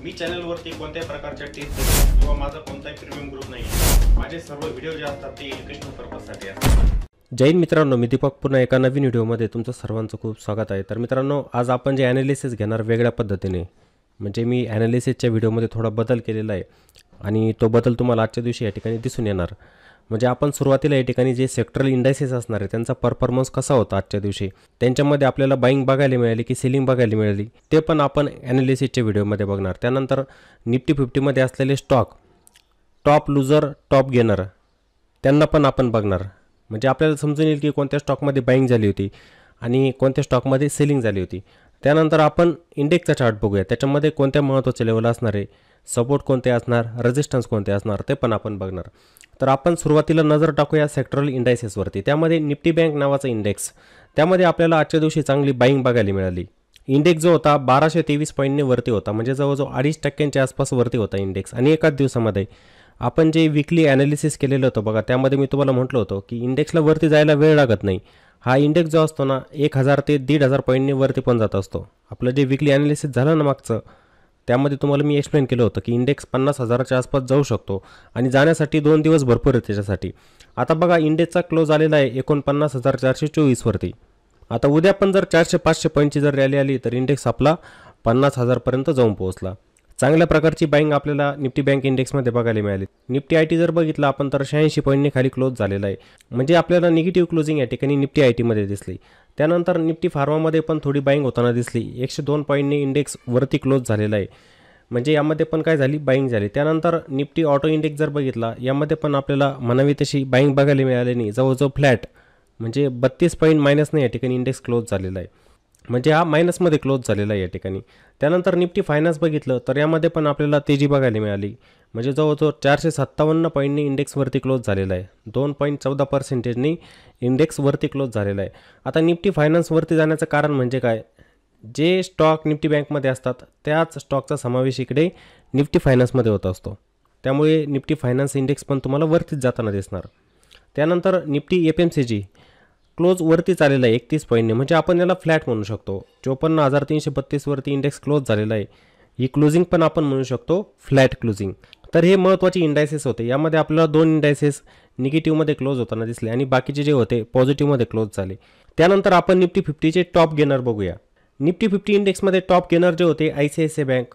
मी चॅनलवरती कोणत्याही प्रकारच्या टिप्स किंवा माझा कोणताही प्रीमियम ग्रुप नाही आहे। माझे सर्व व्हिडिओ जे असतात ते एज्युकेशनल पर्पजसाठी असतात। जय हिंद मित्रांनो, मी दीपक पुन्हा एका नवीन व्हिडिओमध्ये तुमचं सर्वांचं खूप स्वागत आहे। तर मित्रांनो, आज आपण जे ॲनालिसिस घेणार वेगळ्या पद्धतीने, म्हणजे मी ॲनालिसिसच्या व्हिडिओमध्ये थोडा बदल केलेला आहे आणि तो बदल तुम्हाला आजच्या दिवशी या ठिकाणी दिसून येणार। म्हणजे आपण सुरुवातीला या ठिकाणी जे सेक्टरल इंडायसेस असणार आहे त्यांचा परफॉर्मन्स कसा होता आजच्या दिवशी, त्यांच्यामध्ये आपल्याला बाईंग बघायला मिळाली की सेलिंग बघायला मिळाली, ते पण आपण ॲनालिसिसच्या व्हिडिओमध्ये बघणार। त्यानंतर निफ्टी 50मध्ये असलेले stock, top loser top gainer, त्यांना पण आपण बघणार। म्हणजे आपल्याला समजून येईल की कोणत्या स्टॉकमध्ये बाईंग झाली होती आणि कोणत्या स्टॉकमध्ये सेलिंग झाली होती। त्यानंतर आपण इंडेक्सचा चार्ट बघूया, त्याच्यामध्ये कोणत्या महत्त्वाचे लेवल असणार आहे, सपोर्ट कोणते असणार, रेजिस्टन्स कोणते असणार, ते पण आपण बघणार। तर आपण सुरुवातीला नजर टाकूया सेक्टरल इंडायसेसवरती। त्यामध्ये निफ्टी बँक नावाचा इंडेक्स, त्यामध्ये आपल्याला आजच्या दिवशी चांगली बाईंग बघायला मिळाली। इंडेक्स जो होता 1223 पॉईंटने वरती होता, म्हणजे जवळजवळ 2.5% आसपास वरती होता इंडेक्स। आणि एकाच दिवसामध्ये आपण जे वीकली ॲनालिसिस केलेलं होतं बघा, त्यामध्ये मी तुम्हाला म्हटलं होतं की इंडेक्सला वरती जायला वेळ लागत नाही। हा इंडेक्स जो असतो ना 1000 ते 1500 पॉईंटने वरती पण जात असतो। आपलं जे वीकली ॲनालिसिस झालं ना मागचं, त्यामध्ये तुम्हाला मी एक्सप्लेन केलं होतं की इंडेक्स 50,000च्या आसपास जाऊ शकतो आणि जाण्यासाठी 2 दिवस भरपूर आहे त्याच्यासाठी। आता बघा इंडेक्सचा क्लोज आलेला आहे 49,424 वरती। आता उद्या पण जर 400-500 पॉईंटची जर रॅली आली तर इंडेक्स आपला 50,000 पर्यंत जाऊन पोहोचला। चांगल्या प्रकारची बाईंग आपल्याला निफ्टी बँक इंडेक्समध्ये बघायला मिळाली। निफ्टी आय टी जर बघितलं आपण तर 86 पॉईंटने खाली क्लोज झालेला आहे, म्हणजे आपल्याला निगेटिव्ह क्लोजिंग या ठिकाणी निफ्टी आय टीमध्ये दिसली। त्यानंतर निफ्टी फार्मामध्ये पण थोडी बाईंग होताना दिसली, 102 पॉईंटने इंडेक्स वरती क्लोज झालेला आहे, म्हणजे यामध्ये पण काय झाली, बाईंग झाली। त्यानंतर निफ्टी ऑटो इंडेक्स जर बघितला, यामध्ये पण आपल्याला म्हणावी तशी बाईंग बघायला मिळाली नाही, जवळजवळ फ्लॅट, म्हणजे 32 पॉईंट मायनसने या ठिकाणी इंडेक्स क्लोज झालेला आहे, म्हणजे हा मायनसमध्ये क्लोज झालेला आहे या ठिकाणी। त्यानंतर निफ्टी फायनान्स बघितलं तर यामध्ये पण आपल्याला तेजी बघायला मिळाली, म्हणजे जवळजवळ 457 पॉईंटनी इंडेक्सवरती क्लोज झालेला आहे, 2.14% इंडेक्स वरती क्लोज झालेला आहे। आता निफ्टी फायनान्सवरती जाण्याचं कारण म्हणजे काय, जे स्टॉक निफ्टी बँकमध्ये असतात त्याच स्टॉकचा समावेश इकडे निफ्टी फायनान्समध्ये होत असतो, त्यामुळे निफ्टी फायनान्स इंडेक्स पण तुम्हाला वरतीच जाताना दिसणार। त्यानंतर निफ्टी FMCG क्लोज वरतीच आलेला आहे 31 पॉईंटने, म्हणजे आपण याला फ्लॅट म्हणू शकतो। 54,332 वरती इंडेक्स क्लोज झालेला आहे, ही क्लोजिंग पण आपण म्हणू शकतो फ्लॅट क्लोजिंग। तर हे महत्त्वाचे इंडायसेस होते, यामध्ये आपल्याला 2 इंडायसेस निगेटिव्हमध्ये क्लोज होताना दिसले आणि बाकीचे जे होते पॉझिटिव्हमध्ये क्लोज झाले। त्यानंतर आपण निफ्टी 50चे टॉप गेनर बघूया। निफ्टी 50 इंडेक्समध्ये टॉप गेनर जे होते ICICI बँक,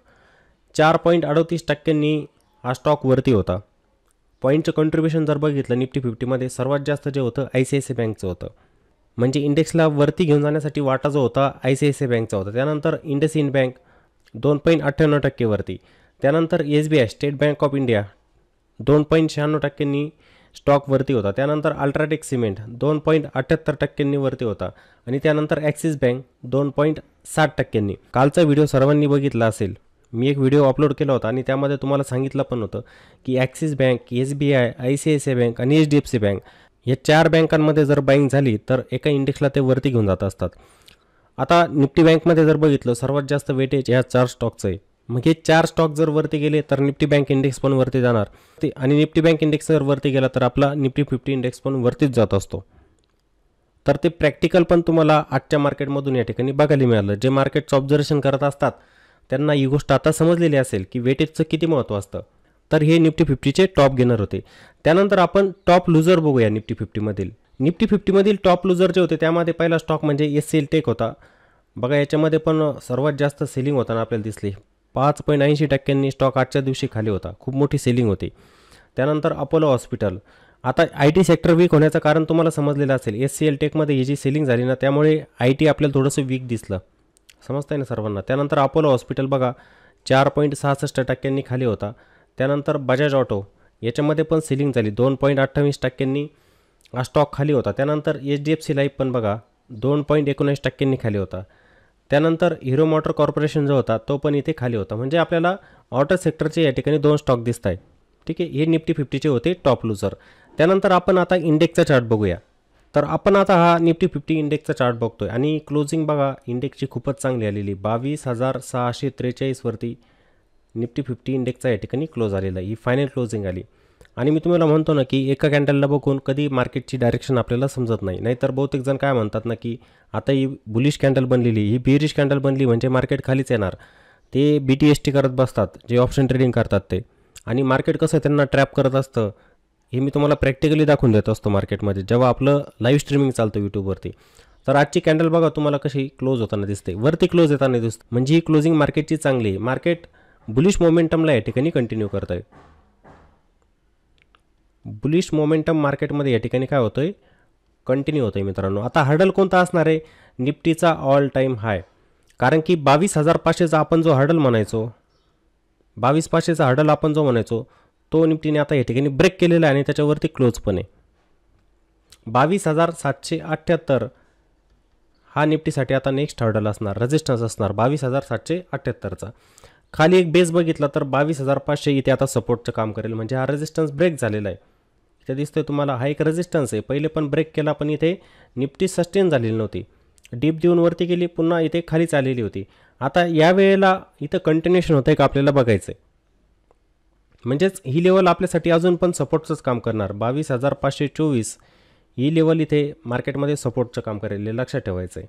4.38% हा स्टॉक वरती होता। पॉईंटचं कॉन्ट्रीब्युशन जर बघितलं निफ्टी 50मध्ये सर्वात जास्त जे होतं ICICI बँकचं होतं, म्हणजे इंडेक्सला वरती घेऊन जाण्यासाठी वाटा जो होता ICICI बँकचा होता। त्यानंतर इंडसइंड बँक 2.98% वरती, त्यानंतर SBI state bank of India 2.96% stock वरती होता, त्यानंतर अल्ट्राटेक सिमेंट 2.78% वरती होता आणि त्यानंतर ॲक्सिस बँक 2.60%। कालचा व्हिडिओ सर्वांनी बघितला असेल, मी एक व्हिडिओ अपलोड केला होता आणि त्यामध्ये तुम्हाला सांगितलं पण होतं की axis bank, SBI, ICICI bank आणि HDFC बँक या 4 बँकांमध्ये जर बाईंग झाली तर एका इंडेक्सला ते वरती घेऊन जात असतात। आता निफ्टी बँकमध्ये जर बघितलं सर्वात जास्त वेटेज ह्या 4 स्टॉकचं आहे, मग हे 4 स्टॉक जर वरती गेले तर निफ्टी बँक इंडेक्स पण वरती जाणार, आणि निफ्टी बँक इंडेक्स जर वरती गेला तर आपला निफ्टी 50 इंडेक्स पण वरतीच जात असतो। तर ते प्रॅक्टिकल पण तुम्हाला आजच्या मार्केटमधून या ठिकाणी बघायला मिळालं। जे मार्केटचं ऑब्झर्वेशन करत असतात त्यांना ही गोष्ट आता समजलेली असेल की वेटेजचं किती महत्त्व असतं। तर हे निफ्टी 50चे टॉप गेनर होते। त्यानंतर आपण टॉप लूजर बघूया निफ्टी 50मधील। निफ्टी 50मधील टॉप लूजर जे होते त्यामध्ये पहिला स्टॉक म्हणजे SCL टेक होता बघा, याच्यामध्ये पण सर्वात जास्त सेलिंग होताना आपल्याला दिसली, 5.80% स्टॉक आजच्या दिवशी खाली होता, खूप मोठी सेलिंग होती। त्यानंतर अपोलो हॉस्पिटल, आता IT सेक्टर वीक होण्याचं कारण तुम्हाला समजलेलं असेल, SCL टेकमध्ये ही जी सेलिंग झाली ना त्यामुळे IT आपल्याला थोडंसं वीक दिसलं, समजतंय ना सर्वांना। त्यानंतर अपोलो हॉस्पिटल बघा 4.66% खाली होता। त्यानंतर बजाज ऑटो, याच्यामध्ये पण सेलिंग झाली, 2.28% हा स्टॉक खाली होता। त्यानंतर HDFC लाईफ पण बघा 2.19% खाली होता। त्यानंतर हिरो मोटर कॉर्पोरेशन जो होता तो पण इथे खाली होता, म्हणजे आपल्याला ऑटो सेक्टरचे या ठिकाणी 2 स्टॉक दिसत आहेत, ठीक आहे। हे निफ्टी 50चे होते टॉप लूजर। त्यानंतर आपण आता इंडेक्सचा चार्ट बघूया। तर आपण आता हा निफ्टी 50 इंडेक्सचा चार्ट बघतोय आणि क्लोजिंग बघा इंडेक्सची खूपच चांगली आलेली, 22,643 वरती निफ्टी 50 इंडेक्सचा या ठिकाणी क्लोज आलेला आहे, ही फायनल क्लोजिंग आली। आणि मी तुम्हाला म्हणतो ना की एका कॅन्डलला बघून कधी मार्केटची डायरेक्शन आपल्याला समजत नाही, नाहीतर बहुतेक जण काय म्हणतात ना की आता ही बुलिश कॅन्डल बनलेली, ही बेरिश कॅन्डल बनली म्हणजे मार्केट खालीच येणार, ते BTST करत बसतात, जे ऑप्शन ट्रेडिंग करतात ते. आणि मार्केट कसं त्यांना ट्रॅप करत असतं हे मी तुम्हाला प्रॅक्टिकली दाखवून देत असतो मार्केटमध्ये जेव्हा आपलं लाईव्ह स्ट्रीमिंग चालतं यूट्यूबवरती. तर आजची कॅन्डल बघा तुम्हाला कशी क्लोज होताना दिसते, वरती क्लोज येताना दिसते, म्हणजे ही क्लोजिंग मार्केटची चांगली आहे. मार्केट बुलिश मोमेंटमला या ठिकाणी कंटिन्यू करत आहे. बुलिश मोमेंटम मार्केटमध्ये या ठिकाणी काय होतं आहे, कंटिन्यू होतं आहे मित्रांनो. आता हर्डल कोणता असणार आहे, निफ्टीचा ऑल टाईम हाय. कारण की 22,500चा आपण जो हर्डल म्हणायचो, 22,500चा हर्डल आपण जो म्हणायचो तो निफ्टीने आता या ठिकाणी ब्रेक केलेला आहे आणि त्याच्यावरती क्लोज पण आहे. 22,778 हा निफ्टीसाठी आता नेक्स्ट हर्डल असणार, रेजिस्टन्स असणार 22,778चा. खाली एक बेस बघितला तर 22,500 इथे आता सपोर्टचं काम करेल, म्हणजे हा रेजिस्टन्स ब्रेक झालेला आहे. इथे दिसतोय तुम्हाला हा एक रेजिस्टन्स आहे. पहिले पण ब्रेक केला पण इथे निफ्टी सस्टेन झालेली नव्हती, डीप देऊन वरती गेली, पुन्हा इथे खालीच आलेली होती. आता या वेळेला इथं कंटिन्युएशन होतं आहे का आपल्याला बघायचं आहे. म्हणजेच ही लेवल आपल्यासाठी अजून पण सपोर्टचंच काम करणार. 22,524 ही लेवल इथे मार्केटमध्ये सपोर्टचं काम करेल, हे लक्षात ठेवायचं आहे.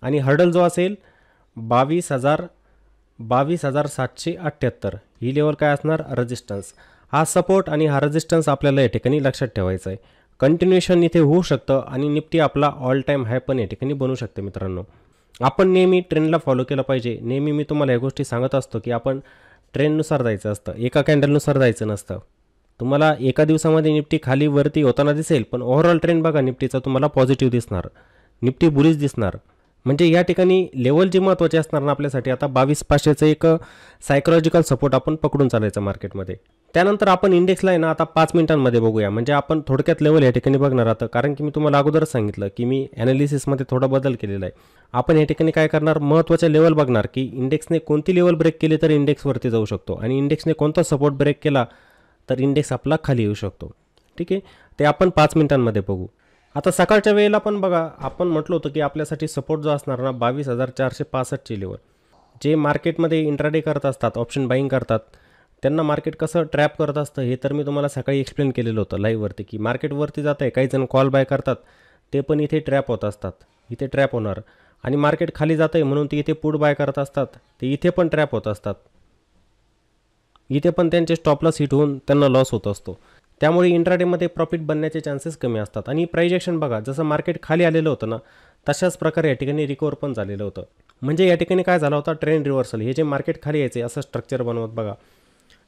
आणि हर्डल जो असेल 22,778 ही लेवल काय असणार, रेजिस्टन्स. हा सपोर्ट आणि हा रेजिस्टन्स आपल्याला या ठिकाणी लक्षात ठेवायचा आहे. कंटिन्युएशन इथे होऊ शकतं आणि निफ्टी आपला ऑल टाईम हाय पण या ठिकाणी बनू शकते मित्रांनो. आपण नेहमी ट्रेंडला फॉलो केलं पाहिजे. नेहमी मी तुम्हाला या गोष्टी सांगत असतो की आपण ट्रेंडनुसार जायचं असतं, एका कॅन्डलनुसार जायचं नसतं. तुम्हाला एका दिवसामध्ये निफ्टी खाली वरती होताना दिसेल, पण ओव्हरऑल ट्रेंड बघा निफ्टीचा तुम्हाला पॉझिटिव्ह दिसणार, निफ्टी बुलिश दिसणार. म्हणजे या ठिकाणी लेवल जी महत्त्वाची असणार ना आपल्यासाठी, आता 22,500चं एक सायकोलॉजिकल सपोर्ट आपण पकडून चालायचं मार्केटमध्ये. त्यानंतर आपण इंडेक्सला आहे ना आता 5 मिनिटांमध्ये बघूया, म्हणजे आपण थोडक्यात लेवल या ठिकाणी बघणार आता. कारण की मी तुम्हाला अगोदरच सांगितलं की मी ॲनालिसिसमध्ये थोडा बदल केलेला आहे. आपण या ठिकाणी काय करणार, महत्त्वाच्या लेवल बघणार की इंडेक्सने कोणती लेवल ब्रेक केली तर इंडेक्सवरती जाऊ शकतो, आणि इंडेक्सने कोणता सपोर्ट ब्रेक केला तर इंडेक्स आपला खाली येऊ शकतो. ठीक आहे, ते आपण 5 मिनिटांमध्ये बघू. आता सकाळच्या वेळेला पण बघा, आपण म्हटलं होतं की आपल्यासाठी सपोर्ट जो असणार ना 22,465ची लेवल. जे मार्केटमध्ये इंट्राडे करत असतात, ऑप्शन बाईंग करतात, त्यांना मार्केट कसं ट्रॅप करत असतं हे तर मी तुम्हाला सकाळी एक्सप्लेन केलेलं होतं लाईव्हवरती, की मार्केटवरती जात आहे, काही जण कॉल बाय करतात, ते पण इथे ट्रॅप होत असतात, इथे ट्रॅप होणार. आणि मार्केट खाली जात आहे म्हणून ते इथे पुट बाय करत असतात, ते इथे पण ट्रॅप होत असतात, इथे पण त्यांचे स्टॉप लॉस हिट होऊन त्यांना लॉस होत असतो. त्यामुळे इंट्राडेमध्ये प्रॉफिट बनण्याचे चान्सेस कमी असतात. आणि प्राइस ॲक्शन बघा, जसं मार्केट खाली आलेलं होतं ना तशाच प्रकारे या ठिकाणी रिकवर पण झालेलं होतं. म्हणजे या ठिकाणी काय झालं होतं, ट्रेंड रिव्हर्सल. हे जे मार्केट खाली यायचे असं स्ट्रक्चर बनवत बघा,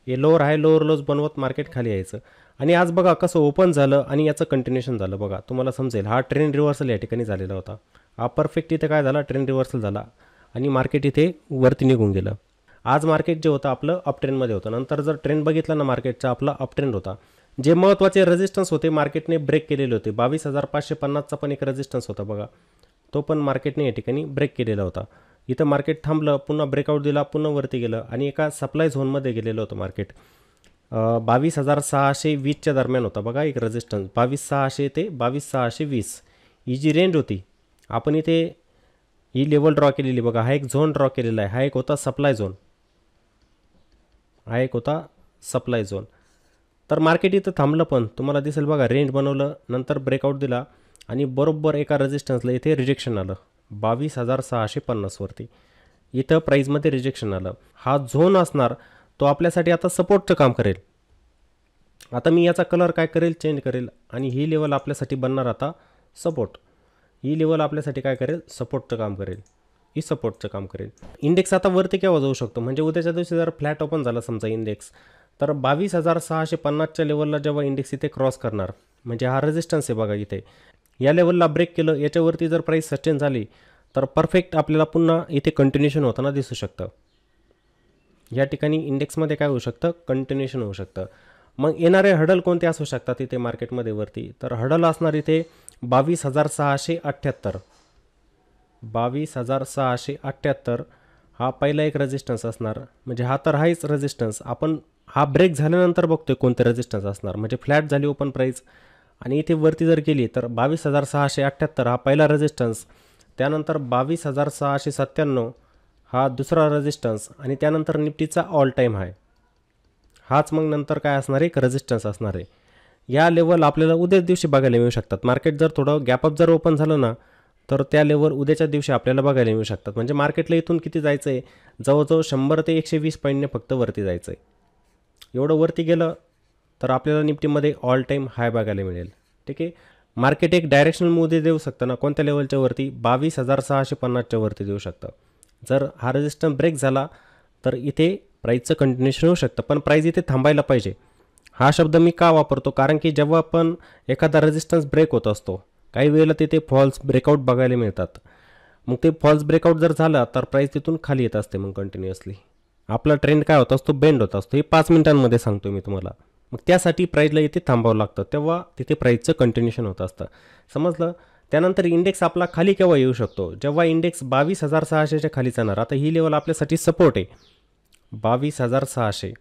हे लोअर हाय लोअर लोज बनवत मार्केट खाली यायचं. आणि आज बघा कसं ओपन झालं आणि याचं कंटिन्युएशन झालं बघा, तुम्हाला समजेल. हा ट्रेंड रिव्हर्सल या ठिकाणी झालेला होता, हा परफेक्ट इथे काय झाला, ट्रेंड रिव्हर्सल झाला आणि मार्केट इथे वरती निघून गेलं. आज मार्केट जे होतं आपलं अप ट्रेंडमध्ये होतं. नंतर जर ट्रेंड बघितला ना मार्केटचा, आपला अप ट्रेंड होता. जे महत्त्वाचे रेजिस्टन्स होते मार्केटने ब्रेक केलेले होते. 22,550चा पण एक रेजिस्टन्स होता बघा, तो पण मार्केटने या ठिकाणी ब्रेक केलेला होता. इथं मार्केट थांबलं, पुन्हा ब्रेकआउट दिला, पुन्हा वरती गेलं आणि एका सप्लाय झोनमध्ये गेलेलं होतं मार्केट. 22,620च्या दरम्यान होता बघा एक रेजिस्टन्स, 22,600 ते 22,620 ही जी रेंज होती. आपण इथे ही लेवल ड्रॉ केलेली बघा, हा एक झोन ड्रॉ केलेला आहे, हा एक होता सप्लाय झोन, हा एक होता सप्लाय झोन. तर मार्केट इथं थांबलं, पण तुम्हाला दिसेल बघा रेंज बनवलं, नंतर ब्रेकआउट दिला आणि बरोबर एका रेजिस्टन्सला इथे रिजेक्शन आलं 22,650वरती. इथं प्राईजमध्ये रिजेक्शन आलं. हा झोन असणार तो आपल्यासाठी आता सपोर्टचं काम करेल. आता मी याचा कलर काय करेल, चेंज करेल आणि ही लेवल आपल्यासाठी बनणार आता सपोर्ट. ही लेवल आपल्यासाठी काय करेल, सपोर्टचं काम करेल, ही सपोर्टचं काम करेल. इंडेक्स आता वरती केव्हा जाऊ शकतो, म्हणजे उद्याच्या दिवशी जर फ्लॅट ओपन झाला समजा इंडेक्स, तर 22,650च्या लेवलला जेव्हा इंडेक्स इथे क्रॉस करणार, म्हणजे हा रेजिस्टन्स आहे बघा इथे, या लेवलला ब्रेक केलं, याच्यावरती जर प्राईस सस्टेन झाली तर परफेक्ट आपल्याला पुन्हा इथे कंटिन्युएशन होताना दिसू शकतं. या ठिकाणी इंडेक्समध्ये काय होऊ शकतं, कंटिन्युएशन होऊ शकतं. मग येणारे हडल कोणते असू शकतात इथे मार्केटमध्ये वरती, तर हडल असणार इथे 22,678. 22,678 हा पहिला एक रेजिस्टन्स असणार, म्हणजे हा तर हाच रेजिस्टन्स. आपण हा ब्रेक झाल्यानंतर बघतोय कोणते रेजिस्टन्स असणार, म्हणजे फ्लॅट झाली ओपन प्राईस आणि इथे वरती जर गेली तर 22,678 हा पहिला रेजिस्टन्स, त्यानंतर 22,697 हा दुसरा रेजिस्टन्स आणि त्यानंतर निफ्टीचा ऑल टाईम हाय, हाच मग नंतर काय असणार आहे, एक रेजिस्टन्स असणार आहे. या लेवल आपल्याला उद्याच दिवशी बघायला मिळू शकतात. मार्केट जर थोडं गॅपअप जर ओपन झालं ना तर त्या लेवल उद्याच्या दिवशी आपल्याला बघायला मिळू शकतात. म्हणजे मार्केटला इथून किती जायचं आहे, जवळजवळ 100 ते 120 पॉईंटने फक्त वरती जायचं आहे. एवढं वरती गेलं तर आपल्याला निफ्टीमध्ये ऑल टाईम हाय बघायला मिळेल. ठीक आहे. मार्केट एक डायरेक्शनल मूव्ह देऊ शकतं ना, कोणत्या लेवलच्या वरती 22,650च्या वरती देऊ शकतं. जर हा रेजिस्टन्स ब्रेक झाला तर इथे प्राईसचं कंटिन्युएशन होऊ शकतं, पण प्राईस इथे थांबायला पाहिजे. हा शब्द मी का वापरतो, कारण की जेव्हा आपण एखादा रेजिस्टन्स ब्रेक होत असतो, काही वेळेला तिथे फॉल्स ब्रेकआउट बघायला मिळतात. मग ते फॉल्स ब्रेकआउट जर झालं तर प्राईस तिथून खाली येत असते. मग कंटिन्युअसली आपला ट्रेंड काय होत असतो, बेंड होत असतो. हे 5 मिनिटांमध्ये सांगतो मी तुम्हाला. मग त्यासाठी प्राईसला इथे थांबावं लागतं, तेव्हा तिथे प्राईसचं कंटिन्युएशन होत असतं. समजलं. त्यानंतर इंडेक्स आपला खाली केव्हा येऊ शकतो, जेव्हा इंडेक्स 22,600च्या खाली जाणार. आता ही लेवल आपल्यासाठी सपोर्ट आहे 22,600.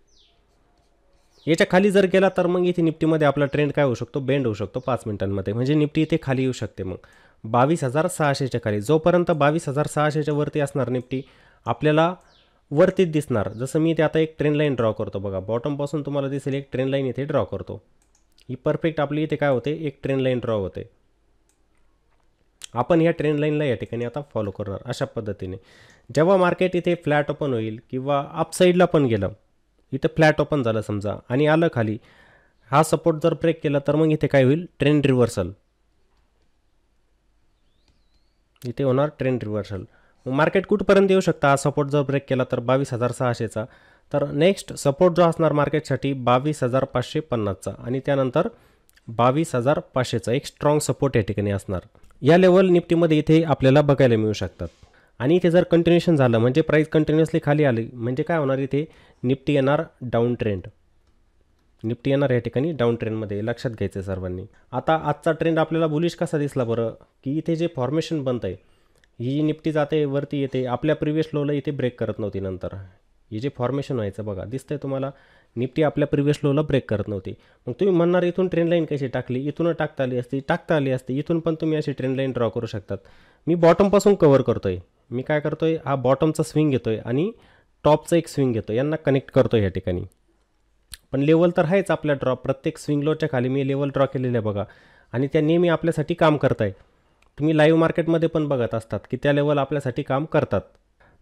याच्या खाली जर गेला तर मग इथे निफ्टीमध्ये आपला ट्रेंड काय होऊ शकतो, बेंड होऊ शकतो 5 मिनिटांमध्ये. म्हणजे निफ्टी इथे खाली येऊ शकते मग 22,600च्या खाली. जोपर्यंत 22,600च्या वरती असणार निफ्टी आपल्याला वरतीच दिसणार. जसं मी ते आता एक ट्रेंड लाईन ड्रॉ करतो बघा, बॉटमपासून तुम्हाला दिसेल एक ट्रेंड लाईन इथे ड्रॉ करतो. ही परफेक्ट आपली इथे काय होते, एक ट्रेंड लाईन ड्रॉ होते. आपण ह्या ट्रेंड लाईनला या ठिकाणी आता फॉलो करणार अशा पद्धतीने. जेव्हा मार्केट इथे फ्लॅट ओपन होईल किंवा अपसाईडला पण गेलं, इथं फ्लॅट ओपन झालं समजा आणि आलं खाली, हा सपोर्ट जर ब्रेक केला तर मग इथे काय होईल, ट्रेंड रिव्हर्सल. इथे होणार ट्रेंड रिव्हर्सल. मग मार्केट कुठपर्यंत येऊ शकतं हा सपोर्ट जर ब्रेक केला तर 22,600चा. तर नेक्स्ट सपोर्ट जो असणार मार्केटसाठी 22,550चा आणि त्यानंतर 22,500चा एक स्ट्रॉंग सपोर्ट या ठिकाणी असणार. या लेवल निफ्टीमध्ये इथे आपल्याला बघायला मिळू शकतात. आणि इथे जर कंटिन्युएशन झालं म्हणजे प्राईस कंटिन्युअसली खाली आली म्हणजे काय होणार, इथे निफ्टी येणार डाऊन ट्रेंड. निफ्टी येणार या ठिकाणी डाऊन ट्रेंडमध्ये, लक्षात घ्यायचं आहे सर्वांनी. आता आजचा ट्रेंड आपल्याला बुलिश कसा दिसला बरं, की इथे जे फॉर्मेशन बनतं आहे, ही निफ्टी जाते वरती येते, आपल्या प्रिव्हियस लोला इथे ब्रेक करत नव्हती. नंतर हे जे फॉर्मेशन व्हायचं बघा, दिसतंय तुम्हाला, निफ्टी आपल्या प्रिव्हियस लोला ब्रेक करत नव्हती. मग तुम्ही म्हणणार इथून ट्रेंड लाईन कशी टाकली, इथून टाकता आली असती. इथून पण तुम्ही अशी ट्रेंड लाईन ड्रॉ करू शकतात. मी बॉटमपासून कव्हर करतोय. मी काय करतोय, हा बॉटमचा स्विंग घेतोय आणि टॉपचा एक स्विंग घेतो, यांना कनेक्ट करतो या ठिकाणी. पण लेवल तर आहेच आपल्या ड्रॉप, प्रत्येक स्विंग लोच्या खाली मी लेवल ड्रॉ केलेले आहे बघा, आणि त्या नेहमी आपल्यासाठी काम करत आहे. तुम्ही लाईव्ह मार्केटमध्ये पण बघत असतात की त्या लेवल आपल्यासाठी काम करतात.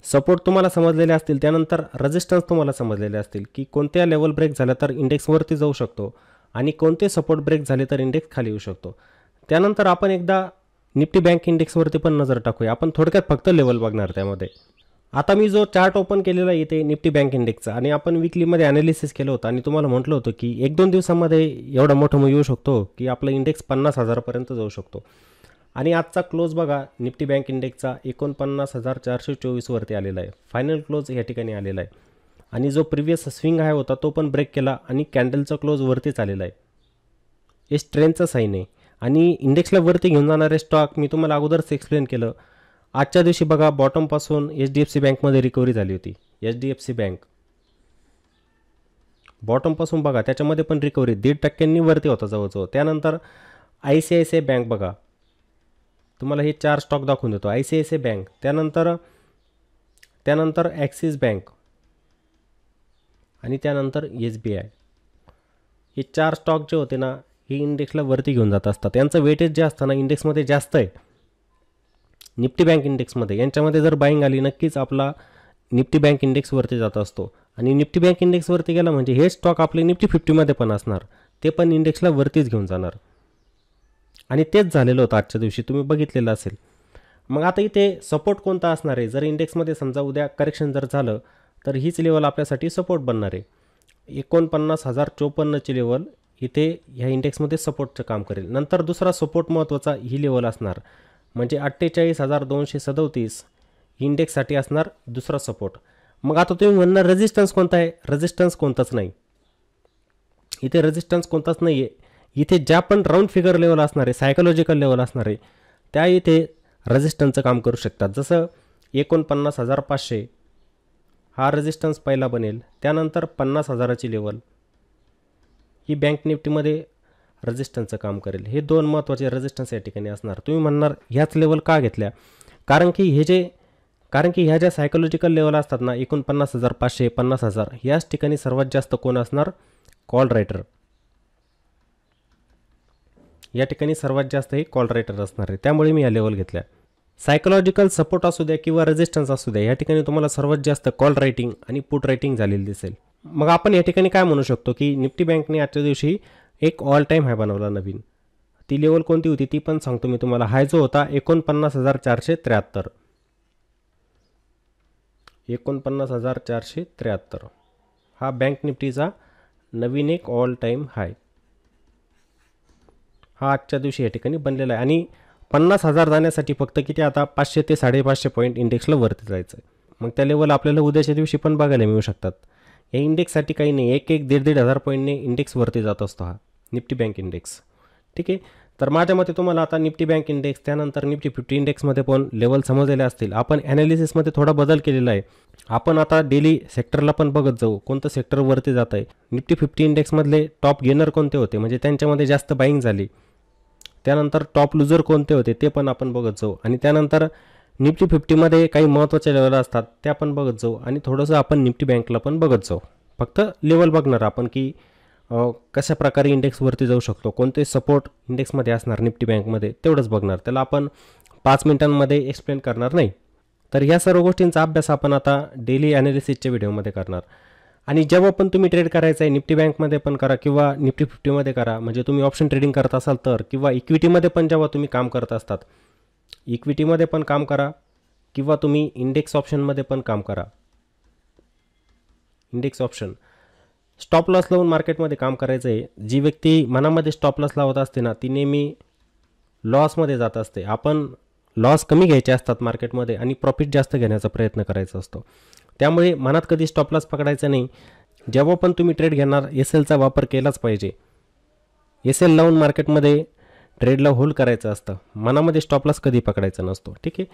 सपोर्ट तुम्हाला समजलेले असतील, त्यानंतर रेजिस्टन्स तुम्हाला समजलेले असतील की कोणत्या लेवल ब्रेक झाल्या तर इंडेक्सवरती जाऊ शकतो आणि कोणते सपोर्ट ब्रेक झाले तर इंडेक्स खाली येऊ शकतो. त्यानंतर आपण एकदा निफ्टी बँक इंडेक्सवरती पण नजर टाकूया. आपण थोडक्यात फक्त लेवल बघणार त्यामध्ये. आता मी जो चार्ट ओपन केलेला आहे इथे निफ्टी बँक इंडेक्सचा, आणि आपण विकलीमध्ये ॲनालिसिस केलं होतं आणि तुम्हाला म्हटलं होतं की 1-2 दिवसामध्ये एवढा मोठा मूव्ह येऊ शकतो की आपला इंडेक्स 50,000पर्यंत जाऊ शकतो. आणि आजचा क्लोज बघा निफ्टी बँक इंडेक्सचा 49,424 वरती आलेला आहे. फायनल क्लोज या ठिकाणी आलेला आहे. आणि जो प्रिव्हियस स्विंग हाय होता तो पण ब्रेक केला आणि कॅन्डलचा क्लोज वरतीच आलेला आहे. हे स्ट्रेंथचा साईन आहे. आणि इंडेक्सला वरती घेऊन जाणारे स्टॉक मी तुम्हाला अगोदरच एक्सप्लेन केलं. आजच्या दिवशी बघा बॉटमपासून HDFC बँकमध्ये रिकव्हरी झाली होती. HDFC बँक बॉटमपासून बघा त्याच्यामध्ये पण रिकव्हरी 1.5% वरती होता जवळजवळ. त्यानंतर ICICI बँक बघा, तुम्हाला हे 4 स्टॉक दाखवून देतो. ICICI बँक, त्यानंतर ॲक्सिस बँक आणि त्यानंतर SBI. हे 4 स्टॉक जे होते ना, हे इंडेक्सला वरती घेऊन जात असतात. यांचं वेटेज जे असतं ना इंडेक्समध्ये जास्त आहे निफ्टी बँक इंडेक्समध्ये. यांच्यामध्ये जर बाईंग आली नक्कीच आपला निफ्टी बँक इंडेक्सवरती जात असतो. आणि निफ्टी बँक इंडेक्सवरती गेला म्हणजे हे स्टॉक आपले निफ्टी 50मध्ये पण असणार, ते पण इंडेक्सला वरतीच घेऊन जाणार. आणि तेच झालेलं होतं आजच्या दिवशी, तुम्ही बघितलेलं असेल. मग आता इथे सपोर्ट कोणता असणार आहे, जर इंडेक्समध्ये समजा उद्या करेक्शन जर झालं तर हीच लेवल आपल्यासाठी सपोर्ट बनणार आहे. 49,054ची लेवल इथे ह्या इंडेक्समध्ये सपोर्टचं काम करेल. नंतर दुसरा सपोर्ट महत्त्वाचा ही लेवल असणार, म्हणजे 48,237 इंडेक्ससाठी असणार दुसरा सपोर्ट. मग आता तुम्ही म्हणणार रेजिस्टन्स कोणता आहे, रेजिस्टन्स कोणताच नाही. इथे रेजिस्टन्स कोणताच नाही आहे. इथे ज्या पण राऊंड फिगर लेवल असणार आहे, सायकोलॉजिकल लेवल असणार आहे, त्या इथे रेजिस्टन्सचं काम करू शकतात. जसं 49,500 हा रेजिस्टन्स पहिला बनेल. त्यानंतर 50,000ची लेवल ही बँक निफ्टीमध्ये रेजिस्टन्सचं काम करेल. हे 2 महत्त्वाचे रेजिस्टन्स या ठिकाणी असणार. तुम्ही म्हणणार ह्याच लेवल का घेतल्या, कारण की ह्या ज्या सायकोलॉजिकल लेवल असतात ना 49,500 50,000, याच ठिकाणी सर्वात जास्त कोण असणार, कॉल रायटर. या ठिकाणी सर्वात जास्त हे कॉल रायटर असणार आहे, त्यामुळे मी या लेवल घेतल्या. सायकोलॉजिकल सपोर्ट असू द्या किंवा रेजिस्टन्स असू द्या, या ठिकाणी तुम्हाला सर्वात जास्त कॉल रायटिंग आणि पुट रायटिंग झालेली दिसेल. मग आपण या ठिकाणी काय म्हणू शकतो की निफ्टी बँकने आजच्या दिवशी एक ऑल टाईम हाय बनवला नवीन. ती लेवल कोणती होती ती पण सांगतो मी तुम्हाला. हाय जो होता 49,473. 49,473 हा बँक निफ्टीचा नवीन एक ऑल टाईम हाय हा आजच्या दिवशी या ठिकाणी बनलेला आहे. आणि 50,000 जाण्यासाठी फक्त किती आता 500 ते 550 पॉईंट इंडेक्सला वरती जायचं आहे. मग त्या लेवल आपल्याला उद्याच्या दिवशी पण बघायला मिळू शकतात. या इंडेक्ससाठी काही नाही, 1-1, 1,500 पॉईंटने इंडेक्स वरती जात असतो हा निफ्टी बँक इंडेक्स. ठीक आहे. तर माझ्या मते तुम्हाला आता निफ्टी बँक इंडेक्स त्यानंतर निफ्टी 50 इंडेक्समध्ये पण लेवल समजलेले असतील. आपण ॲनालिसिसमध्ये थोडा बदल केलेला आहे. आपण आता डेली सेक्टरला पण बघत जाऊ कोणतं सेक्टर वरती जात आहे. निफ्टी 50 इंडेक्समधले टॉप गेनर कोणते होते म्हणजे त्यांच्यामध्ये जास्त बाईंग झाली. त्यानंतर टॉप लुजर कोणते होते ते पण आपण बघत जाऊ. आणि त्यानंतर निफ्टी 50मध्ये काही महत्त्वाचे लेवल असतात त्या पण बघत जाऊ. आणि थोडंसं आपण निफ्टी बँकला पण बघत जाऊ. फक्त लेवल बघणार आपण की कशा प्रकारे इंडेक्सवरती जाऊ शकतो, कोणते सपोर्ट इंडेक्समध्ये असणार निफ्टी बँकमध्ये तेवढंच बघणार. त्याला आपण 5 मिनिटांमध्ये एक्सप्लेन करणार नाही. तर ह्या सर्व गोष्टींचा अभ्यास आपण आता डेली ॲनालिसिसच्या व्हिडिओमध्ये करणार. आणि जेव्हा पण तुम्ही ट्रेड करायचं आहे निफ्टी बँकमध्ये पण करा किंवा निफ्टी 50मध्ये करा, म्हणजे तुम्ही ऑप्शन ट्रेडिंग करत असाल तर, किंवा इक्विटीमध्ये पण जेव्हा तुम्ही काम करत असतात इक्विटीमध्ये पण काम करा किंवा तुम्ही इंडेक्स ऑप्शनमध्ये पण काम करा. इंडेक्स ऑप्शन स्टॉप लॉस लावून मार्केटमध्ये काम करायचं आहे. जी व्यक्ती मनामध्ये स्टॉप लॉस लावत असते ना ती नेहमी लॉसमध्ये जात असते. आपण लॉस कमी घ्यायचे असतात मार्केटमध्ये आणि प्रॉफिट जास्त घेण्याचा प्रयत्न करायचा असतो. त्यामुळे मनात कधी स्टॉप लॉस पकडायचा नाही. जेव्हा पण तुम्ही ट्रेड घेणार SLचा वापर केलाच पाहिजे. SL लावून मार्केटमध्ये ट्रेडला होल्ड करायचं असतं. मनामध्ये स्टॉप लॉस कधी पकडायचा नसतो. ठीक आहे.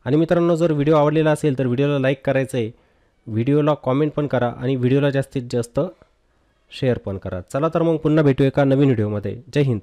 आणि मित्रांनो जर व्हिडिओ आवडलेला असेल तर व्हिडिओला लाईक करायचं आहे, व्हिडिओला कॉमेंट पण करा आणि व्हिडिओला जास्तीत जास्त शेअर पण करा. चला तर मग पुन्हा भेटू एका नवीन व्हिडिओमध्ये. जय हिंद.